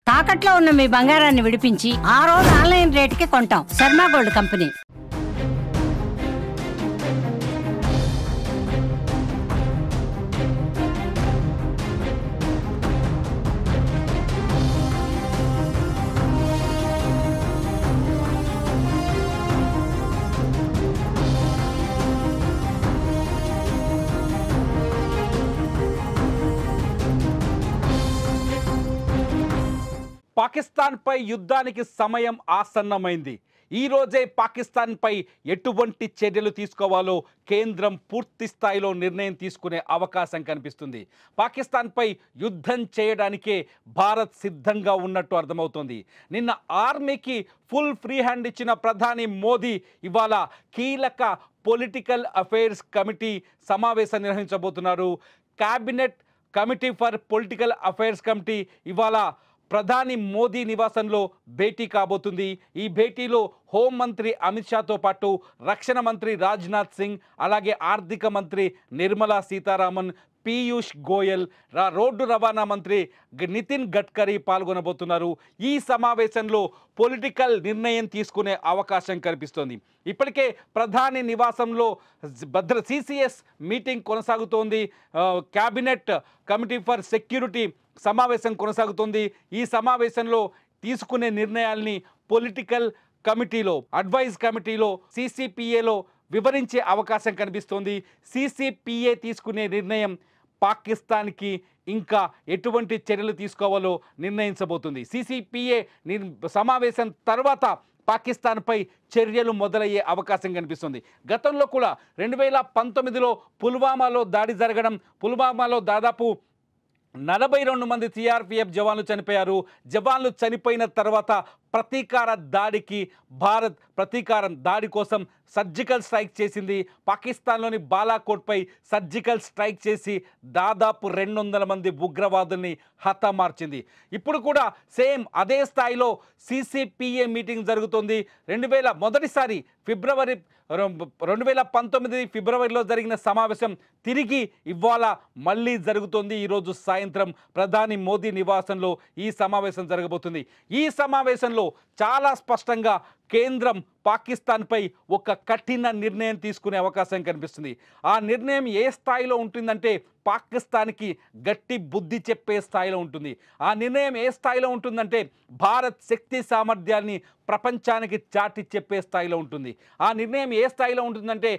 తాకట్లో ఉన్న మీ బంగారాన్ని విడిపించి ఆ రోజు ఆన్లైన్ రేటుకి కొంటాం. Sharma gold company. పాకిస్తాన్పై యుద్ధానికి సమయం ఆసన్నమైంది. ఈ రోజే పాకిస్తాన్పై ఎటువంటి చర్యలు తీసుకోవాలో కేంద్రం పూర్తి స్థాయిలో నిర్ణయం తీసుకునే అవకాశం కనిపిస్తుంది. పాకిస్తాన్పై యుద్ధం చేయడానికే భారత్ సిద్ధంగా ఉన్నట్టు అర్థమవుతోంది. నిన్న ఆర్మీకి ఫుల్ ఫ్రీ హ్యాండ్ ఇచ్చిన ప్రధాని మోదీ ఇవాళ కీలక పొలిటికల్ అఫైర్స్ కమిటీ సమావేశం నిర్వహించబోతున్నారు. Cabinet committee for political affairs committee ఇవాళ ప్రధాని మోదీ నివాసంలో భేటీ కాబోతుంది. ఈ భేటీలో హోంమంత్రి అమిత్ షాతో పాటు రక్షణ మంత్రి రాజ్నాథ్ సింగ్, అలాగే ఆర్థిక మంత్రి నిర్మలా సీతారామన్, పీయూష్ గోయల్, రోడ్డు రవాణా మంత్రి నితిన్ గడ్కరీ పాల్గొనబోతున్నారు. ఈ సమావేశంలో పొలిటికల్ నిర్ణయం తీసుకునే అవకాశం కనిపిస్తోంది. ఇప్పటికే ప్రధాని నివాసంలో సిసిఎస్ మీటింగ్ కొనసాగుతోంది. క్యాబినెట్ కమిటీ ఫర్ సెక్యూరిటీ సమావేశం కొనసాగుతోంది. ఈ సమావేశంలో తీసుకునే నిర్ణయాల్ని పొలిటికల్ కమిటీలో, అడ్వైజ్ కమిటీలో, సిసిపిఏలో వివరించే అవకాశం కనిపిస్తోంది. సిసిపిఏ తీసుకునే నిర్ణయం పాకిస్తాన్కి ఇంకా ఎటువంటి చర్యలు తీసుకోవాలో నిర్ణయించబోతుంది. సిసిపిఏ సమావేశం తర్వాత పాకిస్తాన్పై చర్యలు మొదలయ్యే అవకాశం కనిపిస్తుంది. గతంలో కూడా 2019లో పుల్వామాలో దాడి జరగడం, పుల్వామాలో దాదాపు 42 మంది సిఆర్పిఎఫ్ జవాన్లు చనిపోయారు. జవాన్లు చనిపోయిన తర్వాత ప్రతీకార దాడికి భారత్ ప్రతీకారం దాడి కోసం సర్జికల్ స్ట్రైక్ చేసింది. పాకిస్తాన్లోని బాలాకోట్పై సర్జికల్ స్ట్రైక్ చేసి దాదాపు 200 మంది ఉగ్రవాదుల్ని హతమార్చింది. ఇప్పుడు కూడా సేమ్ అదే స్థాయిలో సిసిపిఏ మీటింగ్ జరుగుతుంది. మొదటిసారి 2019 ఫిబ్రవరిలో జరిగిన సమావేశం తిరిగి ఇవాళ మళ్ళీ జరుగుతోంది. ఈరోజు సాయంత్రం ప్రధాని మోదీ నివాసంలో ఈ సమావేశం జరగబోతుంది. ఈ సమావేశంలో చాలా స్పష్టంగా కేంద్రం పాకిస్తాన్పై ఒక కఠిన నిర్ణయం తీసుకునే అవకాశం కనిపిస్తుంది. ఆ నిర్ణయం ఏ స్థాయిలో ఉంటుందంటే పాకిస్తాన్కి గట్టి బుద్ధి చెప్పే స్థాయిలో ఉంటుంది. ఆ నిర్ణయం ఏ స్థాయిలో ఉంటుందంటే భారత్ శక్తి సామర్థ్యాన్ని ప్రపంచానికి చాటి చెప్పే స్థాయిలో ఉంటుంది. ఆ నిర్ణయం ఏ స్థాయిలో ఉంటుందంటే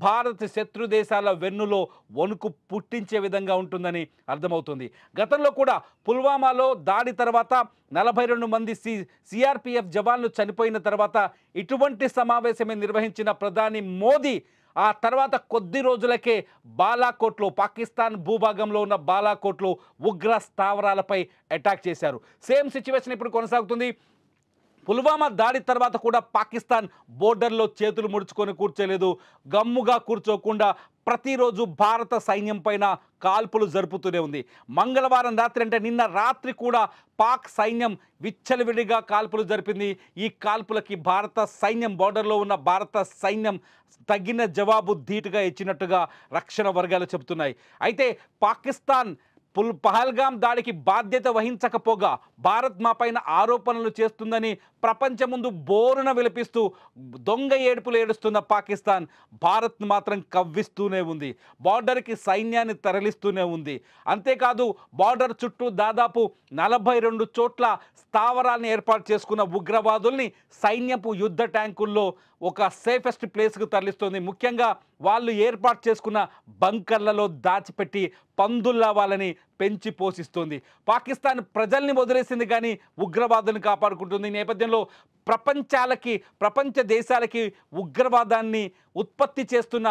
భారత్ శత్రు దేశాల వెన్నులో వణుకు పుట్టించే విధంగా ఉంటుందని అర్థమవుతుంది. గతంలో కూడా పుల్వామాలో దాడి తర్వాత 42 మంది సిఆర్పిఎఫ్ జవాన్లు చనిపోయిన తర్వాత ఇటువంటి సమావేశమే నిర్వహించిన ప్రధాని మోదీ ఆ తర్వాత కొద్ది రోజులకే బాలాకోట్లో, పాకిస్తాన్ భూభాగంలో ఉన్న బాలాకోట్లో ఉగ్ర స్థావరాలపై అటాక్ చేశారు. సేమ్ సిచ్యువేషన్ ఇప్పుడు కొనసాగుతుంది. పుల్వామా దాడి తర్వాత కూడా పాకిస్తాన్ బోర్డర్లో చేతులు ముడుచుకొని కూర్చోలేదు. గమ్ముగా కూర్చోకుండా ప్రతిరోజు భారత సైన్యం పైన కాల్పులు జరుపుతూనే ఉంది. మంగళవారం రాత్రి అంటే నిన్న రాత్రి కూడా పాక్ సైన్యం విచ్చలవిడిగా కాల్పులు జరిపింది. ఈ కాల్పులకి భారత సైన్యం, బోర్డర్లో ఉన్న భారత సైన్యం తగిన జవాబు ధీటుగా ఇచ్చినట్టుగా రక్షణ వర్గాలు చెబుతున్నాయి. అయితే పాకిస్తాన్ పహల్గాం దాడికి బాధ్యత వహించకపోగా భారత్ మా పైన ఆరోపణలు చేస్తుందని ప్రపంచం ముందు బోరున విలపిస్తూ దొంగ ఏడుపులు ఏడుస్తున్న పాకిస్తాన్ భారత్ మాత్రం కవ్విస్తూనే ఉంది. బార్డర్కి సైన్యాన్ని తరలిస్తూనే ఉంది. అంతేకాదు బార్డర్ చుట్టూ దాదాపు 42 చోట్ల స్థావరాలను ఏర్పాటు చేసుకున్న ఉగ్రవాదుల్ని సైన్యపు యుద్ధ ట్యాంకుల్లో ఒక సేఫెస్ట్ ప్లేస్కు తరలిస్తుంది. ముఖ్యంగా వాళ్ళు ఏర్పాటు చేసుకున్న బంకర్లలో దాచిపెట్టి పందుల్లా వాళ్ళని పెంచి పోషిస్తుంది. పాకిస్తాన్ ప్రజల్ని వదిలేసింది కానీ ఉగ్రవాదులను కాపాడుకుంటుంది. ఈ నేపథ్యంలో ప్రపంచ దేశాలకి ఉగ్రవాదాన్ని ఉత్పత్తి చేస్తున్న,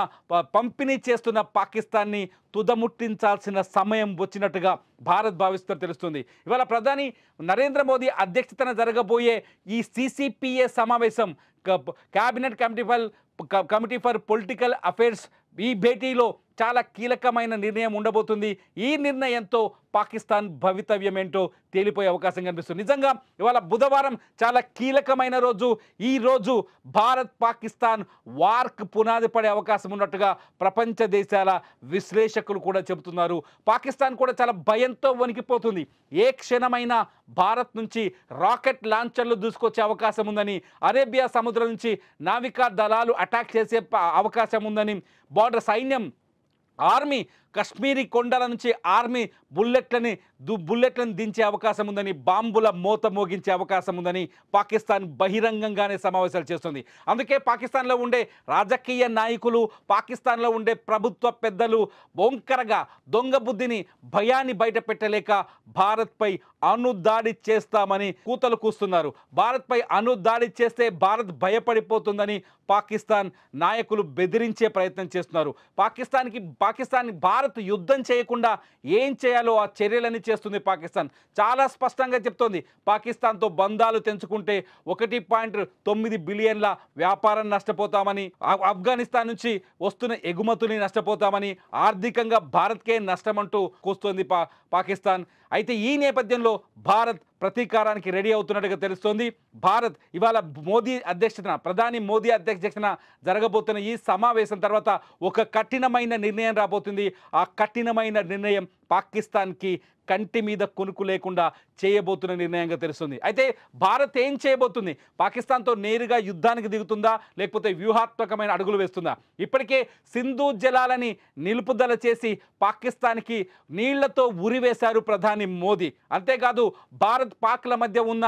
పంపిణీ చేస్తున్న పాకిస్తాన్ని తుదముట్టించాల్సిన సమయం వచ్చినట్టుగా భారత్ భావిస్తున్నట్టు తెలుస్తుంది. ఇవాళ ప్రధాని నరేంద్ర మోదీ అధ్యక్షతన జరగబోయే ఈ సిసిపిఏ సమావేశం, cabinet committee for political affairs, ఈ భేటీలో చాలా కీలకమైన నిర్ణయం ఉండబోతుంది. ఈ నిర్ణయంతో పాకిస్తాన్ భవితవ్యం ఏంటో తేలిపోయే అవకాశం కనిపిస్తుంది. నిజంగా ఇవాళ బుధవారం చాలా కీలకమైన రోజు. ఈ రోజు భారత్ పాకిస్తాన్ వార్క్ పునాది పడే అవకాశం ఉన్నట్టుగా ప్రపంచ దేశాల విశ్లేషకులు కూడా చెబుతున్నారు. పాకిస్తాన్ కూడా చాలా భయంతో వణికిపోతుంది. ఏ క్షణమైనా భారత్ నుంచి రాకెట్ లాంచర్లు దూసుకొచ్చే అవకాశం ఉందని, అరేబియా సముద్రం నుంచి నావికా దళాలు అటాక్ చేసే అవకాశం ఉందని, బార్డర్ సైన్యం ఆర్మీ కశ్మీరీ కొండల నుంచి ఆర్మీ బుల్లెట్లను దించే అవకాశం ఉందని, బాంబుల మోత మోగించే అవకాశం ఉందని పాకిస్తాన్ బహిరంగంగానే సమావేశాలు చేస్తుంది. అందుకే పాకిస్తాన్లో ఉండే రాజకీయ నాయకులు, పాకిస్తాన్లో ఉండే ప్రభుత్వ పెద్దలు బొంకరగా దొంగ బుద్ధిని, భయాన్ని బయట పెట్టలేక భారత్పై అణుదాడి చేస్తామని కూతలు కూస్తున్నారు. భారత్పై అణుదాడి చేస్తే భారత్ భయపడిపోతుందని పాకిస్తాన్ నాయకులు బెదిరించే ప్రయత్నం చేస్తున్నారు. పాకిస్తాన్ భారత్ యుద్ధం చేయకుండా ఏం చేయాలో ఆ చర్యలని చేస్తుంది పాకిస్తాన్. చాలా స్పష్టంగా చెప్తోంది, పాకిస్తాన్తో బంధాలు తెంచుకుంటే 1.9 బిలియన్ల వ్యాపారం నష్టపోతామని, ఆఫ్ఘనిస్తాన్ నుంచి వస్తున్న ఎగుమతుల్ని నష్టపోతామని, ఆర్థికంగా భారత్కే నష్టమంటూ కూస్తోంది పాకిస్తాన్. అయితే ఈ నేపథ్యంలో భారత్ ప్రతీకారానికి రెడీ అవుతున్నట్టుగా తెలుస్తోంది. భారత్ ఇవాళ ప్రధాని మోదీ అధ్యక్షతన జరగబోతున్న ఈ సమావేశం తర్వాత ఒక కఠినమైన నిర్ణయం రాబోతుంది. ఆ కఠినమైన నిర్ణయం పాకిస్తాన్కి కంటి మీద కొనుక్కు లేకుండా చేయబోతున్న నిర్ణయంగా తెలుస్తుంది. అయితే భారత్ ఏం చేయబోతుంది? పాకిస్తాన్తో నేరుగా యుద్ధానికి దిగుతుందా, లేకపోతే వ్యూహాత్మకమైన అడుగులు వేస్తుందా? ఇప్పటికే సింధు జలాలని నిలుపుదల చేసి పాకిస్తాన్కి నీళ్లతో ఉరివేశారు ప్రధాని మోదీ. అంతేకాదు భారత్ పాక్ల మధ్య ఉన్న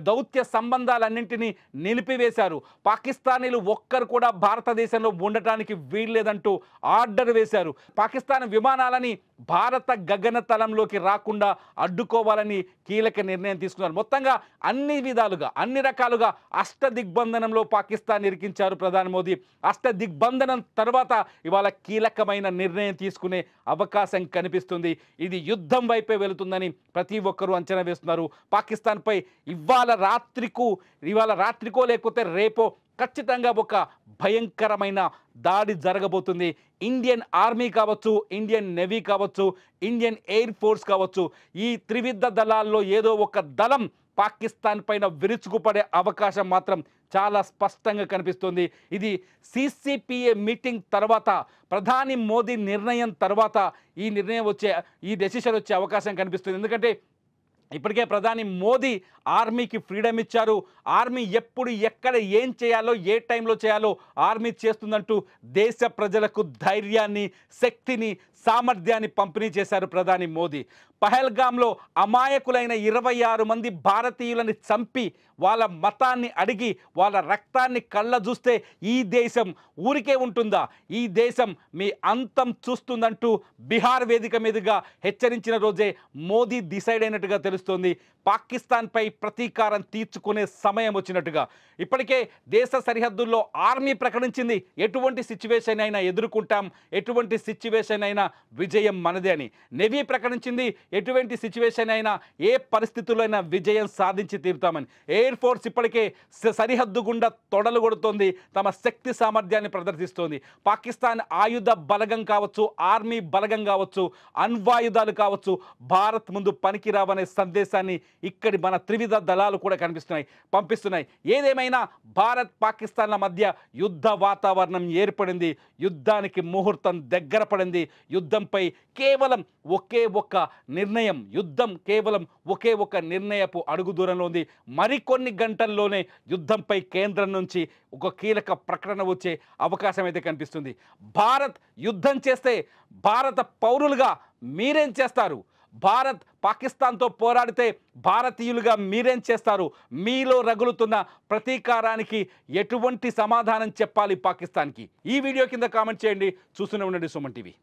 దౌత్య సంబంధాలన్నింటినీ నిలిపివేశారు. పాకిస్తానీలు ఒక్కరు కూడా భారతదేశంలో ఉండటానికి వీల్లేదంటూ ఆర్డర్ వేశారు. పాకిస్తాన్ విమానాలని భారత గగనతలంలోకి రాకుండా అడ్డుకోవాలని కీలక నిర్ణయం తీసుకున్నారు. మొత్తంగా అన్ని విధాలుగా, అన్ని రకాలుగా అష్టదిగ్బంధనంలో పాకిస్తాన్ ఇరికించారు ప్రధాని మోదీ. అష్టదిగ్బంధనం తర్వాత ఇవాళ కీలకమైన నిర్ణయం తీసుకునే అవకాశం కనిపిస్తుంది. ఇది యుద్ధం వైపే వెళుతుందని ప్రతి ఒక్కరూ అంచనా వేస్తున్నారు. పాకిస్తాన్పై ఇవాళ రాత్రికో లేకపోతే రేపో ఖచ్చితంగా ఒక భయంకరమైన దాడి జరగబోతుంది. ఇండియన్ ఆర్మీ కావచ్చు, ఇండియన్ నేవీ కావచ్చు, ఇండియన్ ఎయిర్ ఫోర్స్ కావచ్చు, ఈ త్రివిధ దళాల్లో ఏదో ఒక దళం పాకిస్తాన్ పైన విరుచుకుపడే అవకాశం మాత్రం చాలా స్పష్టంగా కనిపిస్తుంది. ఇది సిసిపిఏ మీటింగ్ తర్వాత, ప్రధాని మోదీ నిర్ణయం తర్వాత ఈ డెసిషన్ వచ్చే అవకాశం కనిపిస్తుంది. ఎందుకంటే ఇప్పటికే ప్రధాని మోదీ ఆర్మీకి ఫ్రీడమ్ ఇచ్చారు. ఆర్మీ ఎప్పుడు ఎక్కడ ఏం చేయాలో, ఏ టైంలో చేయాలో ఆర్మీ చేస్తుందంటూ దేశ ప్రజలకు ధైర్యాన్ని, శక్తిని, సామర్థ్యాన్ని పంపిణీ చేశారు ప్రధాని మోదీ. పహల్గామ్లో అమాయకులైన 26 మంది భారతీయులని చంపి వాళ్ళ మతాన్ని అడిగి వాళ్ళ రక్తాన్ని కళ్ళ చూస్తే ఈ దేశం ఊరికే ఉంటుందా? ఈ దేశం మీ అంతం చూస్తుందంటూ బీహార్ వేదిక మీదుగా హెచ్చరించిన రోజే మోదీ డిసైడ్ అయినట్టుగా తెలుస్తోంది. పాకిస్తాన్పై ప్రతీకారం తీర్చుకునే సమయం వచ్చినట్టుగా. ఇప్పటికే దేశ సరిహద్దుల్లో ఆర్మీ ప్రకటించింది, ఎటువంటి సిచ్యువేషన్ అయినా ఎదుర్కొంటాం, ఎటువంటి సిచ్యువేషన్ అయినా విజయం మనదే అని. నేవీ ప్రకటించింది, ఎటువంటి సిచ్యువేషన్ అయినా, ఏ పరిస్థితుల్లో అయినా విజయం సాధించి తీరుతామని. ఎయిర్ ఫోర్స్ ఇప్పటికే సరిహద్దు గుండా తొడలు కొడుతోంది, తమ శక్తి సామర్థ్యాన్ని ప్రదర్శిస్తోంది. పాకిస్తాన్ ఆయుధ బలగం కావచ్చు, ఆర్మీ బలగం కావచ్చు, అణ్వాయుధాలు కావచ్చు, భారత్ ముందు పనికిరావనే సందేశాన్ని ఇక్కడి మన త్రివిధ దళాలు కూడా పంపిస్తున్నాయి. ఏదేమైనా భారత్ పాకిస్తాన్ల మధ్య యుద్ధ వాతావరణం ఏర్పడింది. యుద్ధానికి ముహూర్తం దగ్గర పడింది. యుద్ధంపై కేవలం ఒకే ఒక నిర్ణయపు అడుగు దూరంలో ఉంది. మరికొన్ని గంటల్లోనే యుద్ధంపై కేంద్రం నుంచి ఒక కీలక ప్రకటన వచ్చే అవకాశం అయితే కనిపిస్తుంది. భారత్ యుద్ధం చేస్తే భారత పౌరులుగా మీరేం చేస్తారు? భారత్ పాకిస్తాన్తో పోరాడితే భారతీయులుగా మీరేం చేస్తారు? మీలో రగులుతున్న ప్రతీకారానికి ఎటువంటి సమాధానం చెప్పాలి పాకిస్తాన్కి? ఈ వీడియో కింద కామెంట్ చేయండి. చూస్తూనే ఉండండి సుమన్ టీవీ.